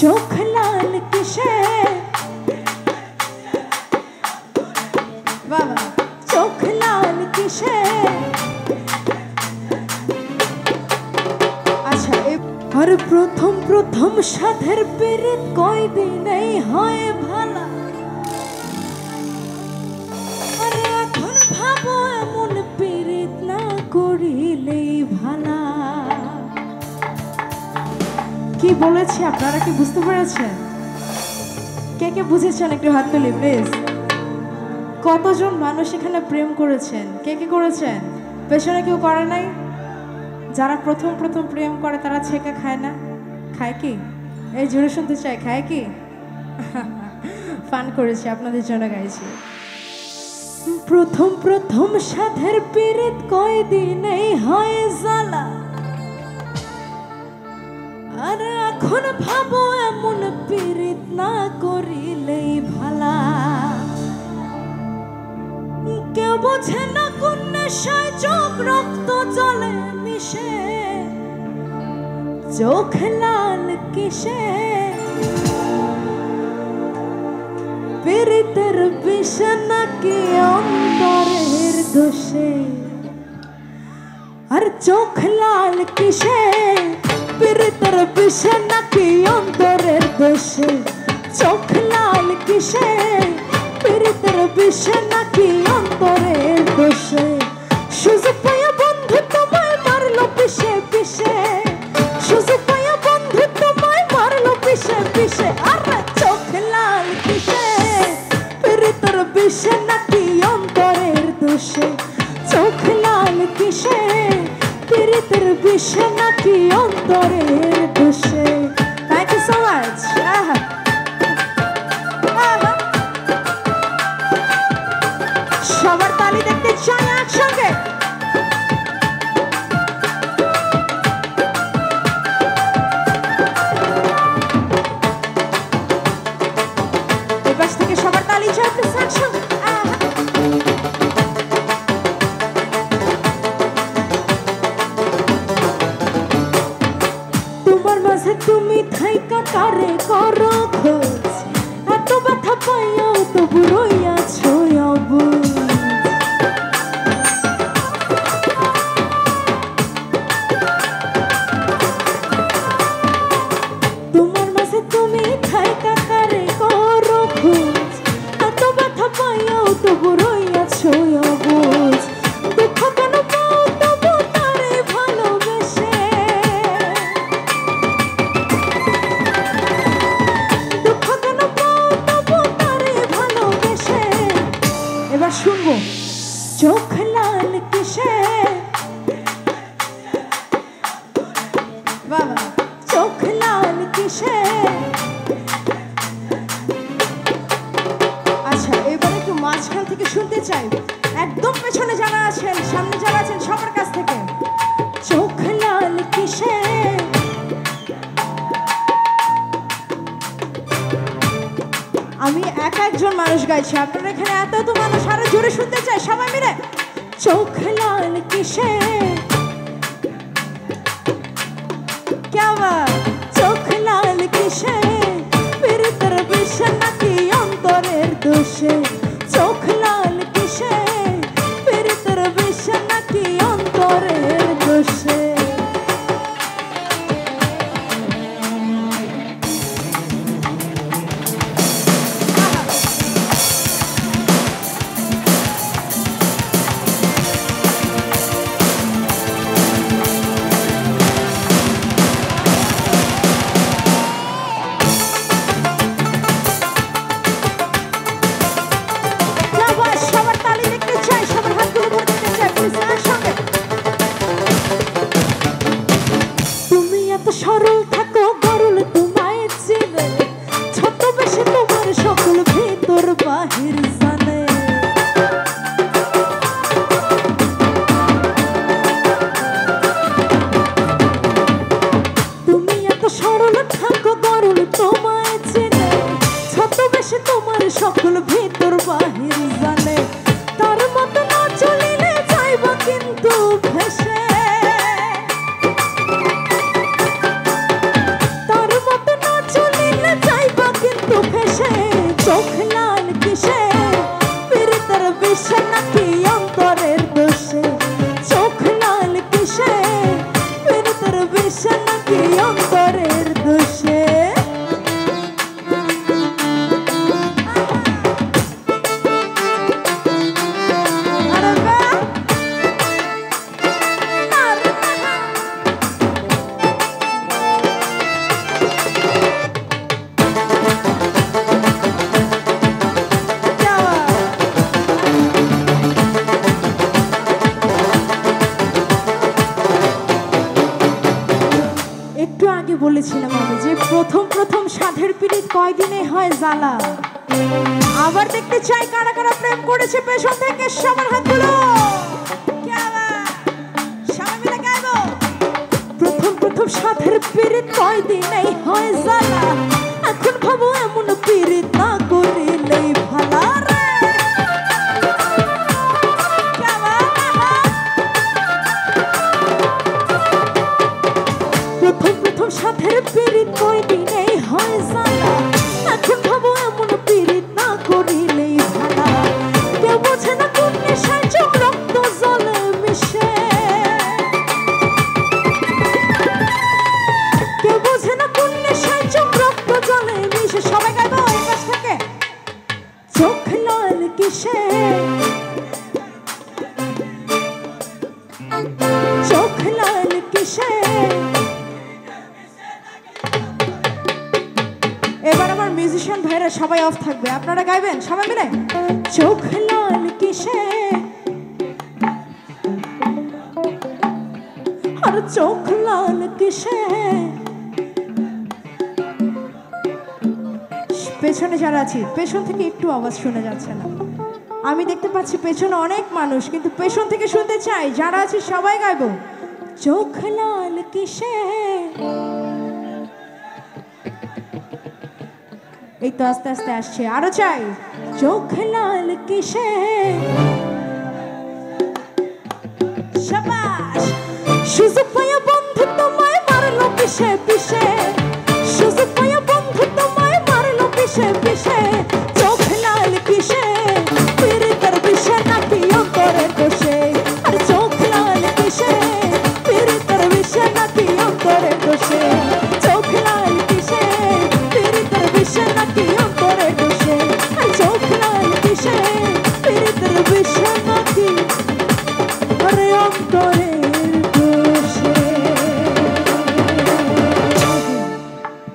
চোখ লাল কিসে বাবা চোখ লাল কিসে আচ্ছা আর প্রথম প্রথম সাধের পীড়িত কয়দিনেই হয় ভালা আর এখন ভাবো এমন পীড়িত না করিলেই ভালা কি বলেছি আপনারা কি বুঝতে পেরেছেন কে কে বুঝেছেন একটু হাত তুলি প্লিজ কতজন মানুষ এখানে প্রেম করেছেন কে কে করেছেন পেছনে কেউ করে নাই যারা প্রথম প্রথম প্রেম করে তারা ছেঁকা খায় না খায় কি এই জোরে শুনতে চাই খায় কি ফান করেছি আপনাদের জন্য গাইছি প্রথম প্রথম সাধের পীড়িত কয়দিনেই হয় জ্বালা আর এখন ভাবো এমন পীড়িত না করিলেই ভালা কেউ বোঝে না কোন নেশায় চোখ রক্ত জলে মিশে চোখ লাল কিসে পীড়িতের বিষ নাকি অন্তরের দোষে আর চোখ লাল কিসে পীড়িতের বিষ নাকি অন্তরের দোষে চোখ লাল কিসে পীড়িতের বিষ নাকি অন্তরের দোষে সুযোগ পায়া বন্ধু তোমায় মারলো পিছে পিছে সুযোগ পায়া বন্ধু তোমায় মারলো পিছে পিছে আর চোখ লাল কিসে পীড়িতের বিষ নাকি অন্তরের দোষে চোখ লাল কিসে পীড়িতের বিষ নাকি অন্তরের দোষে থ্যাংক ইউ সো মাচ সবার তালি দেখতে চাই একসঙ্গে এই পাশ থেকে সবার তালি চাই একসঙ্গে তোমার মাঝে তুমি থাইকা কারে করো খোঁজ এত ব্যথা পাইয়াও তবু রইয়াছো অবুঝ তোমার মাঝে তুমি থাইকা কারে করো খোঁজ এত ব্যথা পাইয়াও তবু রইয়াছো অবুঝ দুঃখ কেন পাও তবু তারে ভালোবেসে দুঃখ কেন পাও তবু তারে ভালোবেসে এবার শুনবো চোখ লাল কিসে বাবা চোখ লাল কিসে আচ্ছা এবার একটু মাঝখান থেকে শুনতে চাই একদম পেছনে যারা আছেন সামনে যারা আছেন সবার কাছ থেকে চোখ লাল কিসে আমি এক একজন মানুষ গাইছি আপনারা এখানে এত এত মানুষ আরো জোরে শুনতে চাই সবাই মিলে চোখ লাল কিসে क्या बात চোখ লাল কিসে পীড়িতের বিষ নাকি অন্তরের দোষে চোখ লাল কিসে পীড়িতের বিষ নাকি অন্তরের দোষে সরল থাকো গরল তোমায় চিনে ছোট বেশি তোমার সকল ভিতর বাহির জানে তুমি এত সরল থাকো গরল তোমায় চিনে ছোট বেশি তোমার সকল ভিতর বাহির জানে তার মতো না চলিলে যাইবা কিন্তু ভেসে তার মতো না চলিলে প্রথম সাধের পীড়িত কয়দিনে হয় জ্বালা। আবার দেখতে চাই কারা কারা প্রেম করেছে পেছন থেকে, সবার হাতগুলো সবাই মিলে গাইবো। প্রথম প্রথম সাধের পীড়িত কয়দিনে হয় জ্বালা, এখন ভাবো এমন পীড়িত না করিলেই ভালা রে। প্রথম প্রথম সাধের পীড়িত কয়দিনে হয় জ্বালা, এখন ভাবো এমন পীড়িত না করিলেই ভালা। কেউ বোঝে না কোন নেশায় চোখ রক্ত জলে মিশে, কেউ বোঝে না কোন নেশায় চোখ রক্ত জলে মিশে। সবাই গাইবো এই পাশ থেকে। চোখ লাল কিসে, চোখ লাল কিসে। এবার আমার মিউজিশিয়ান ভাইরা সবাই অফ থাকবে, আপনারা গাইবেন সবাই মিলে। চোখ লাল কিসে, আর চোখ লাল কিসে। পেছনে যারা আছি পেছন থেকে একটু আওয়াজ শোনা যাচ্ছে না, আমি দেখতে পাচ্ছি পেছনে অনেক মানুষ, কিন্তু পেছন থেকে শুনতে চাই যারা আছে সবাই গাইবো। চোখ লাল কিসে, এই তো আস্তে আস্তে আসছে, আরো চাই। চোখ লাল কিসে, শাবাশ। সুযোগ পাইয়া বন্ধু তোমায় মারলো কিসে।